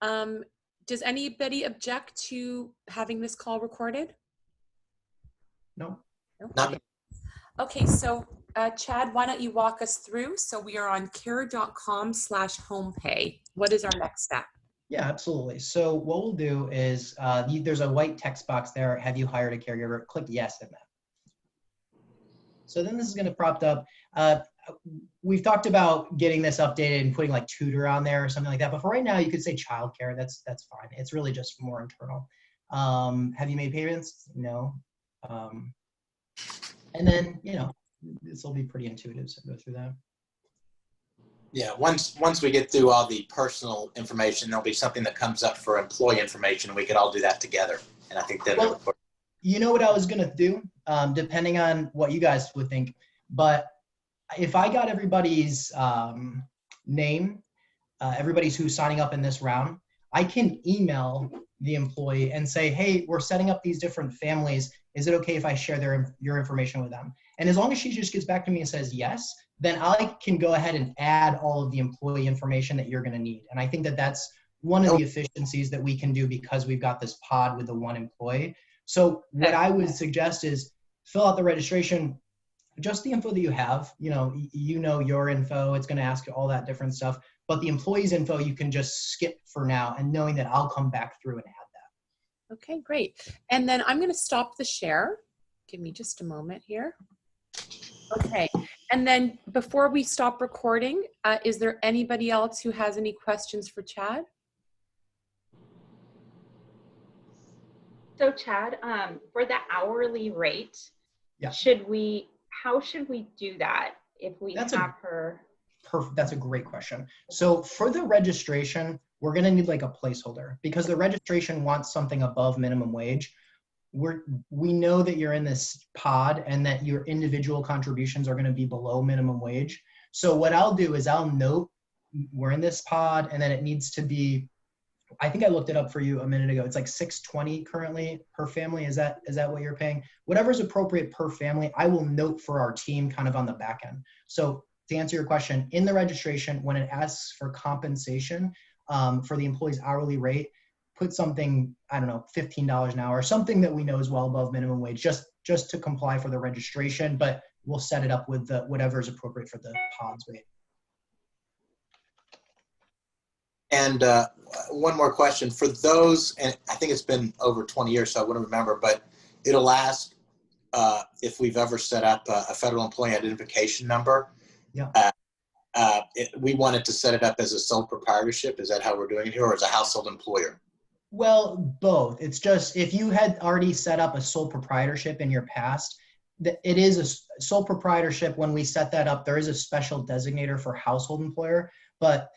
Does anybody object to having this call recorded? No. Okay. Okay, so Chad, why don't you walk us through? So we are on care.com/homepay. What is our next step? Yeah, absolutely. So what we'll do is there's a white text box there. Have you hired a caregiver? Click yes in that. So then this is going to prompt up. We've talked about getting this updated and putting like tutor on there or something like that. But for right now, you could say childcare. That's fine. It's really just more internal. Have you made payments? No. And then, you know, this will be pretty intuitive. So go through that. Yeah, once we get through all the personal information, there'll be something that comes up for employee information. We could all do that together. And I think that you know what I was gonna do, depending on what you guys would think, but if I got everybody's name, everybody's who's signing up in this round, I can email the employee and say, hey, we're setting up these different families. Is it okay if I share your information with them? And as long as she just gets back to me and says yes, then I can go ahead and add all of the employee information that you're gonna need. And I think that that's one of the efficiencies that we can do because we've got this pod with the one employee. So what I would suggest is fill out the registration, just the info that you have, you know your info, it's going to ask you all that different stuff, but the employee's info you can just skip for now, and knowing that I'll come back through and add that. Okay, great. And then I'm going to stop the share. Give me just a moment here. Okay. And then before we stop recording, is there anybody else who has any questions for Chad? So Chad, for the hourly rate, yeah, how should we do that if we have her? Perfect. That's a great question. So for the registration, we're going to need like a placeholder because the registration wants something above minimum wage. We know that you're in this pod and that your individual contributions are going to be below minimum wage. So what I'll do is I'll note we're in this pod and then it needs to be, I think I looked it up for you a minute ago. It's like $620 currently per family. Is that what you're paying? Whatever is appropriate per family, I will note for our team kind of on the back end. So to answer your question, in the registration, when it asks for compensation for the employee's hourly rate, put something, I don't know, $15 an hour, something that we know is well above minimum wage, just to comply for the registration, but we'll set it up with whatever is appropriate for the pod's rate. And one more question for those, and I think it's been over 20 years, so I wouldn't remember, but it'll ask if we've ever set up a federal employee identification number. Yeah. We wanted to set it up as a sole proprietorship. Is that how we're doing it here, or as a household employer? Well, both. It's just if you had already set up a sole proprietorship in your past, it is a sole proprietorship. When we set that up, there is a special designator for household employer, but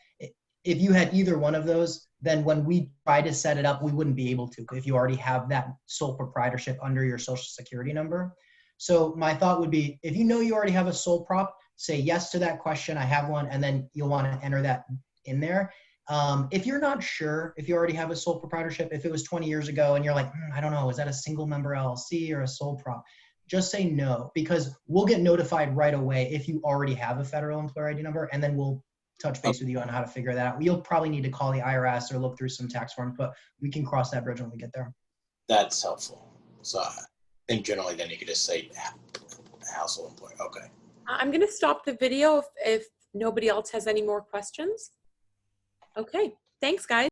if you had either one of those, then when we try to set it up, we wouldn't be able to if you already have that sole proprietorship under your social security number. So my thought would be, if you know you already have a sole prop, say yes to that question, I have one, and then you'll want to enter that in there. If you're not sure if you already have a sole proprietorship, if it was 20 years ago and you're like, I don't know, is that a single member LLC or a sole prop? Just say no, because we'll get notified right away if you already have a federal employer ID number, and then we'll touch base with you on how to figure that out. You'll probably need to call the IRS or look through some tax forms, but we can cross that bridge when we get there. That's helpful. So I think generally then you could just say household employer. Okay. I'm going to stop the video if nobody else has any more questions. Okay. Thanks, guys.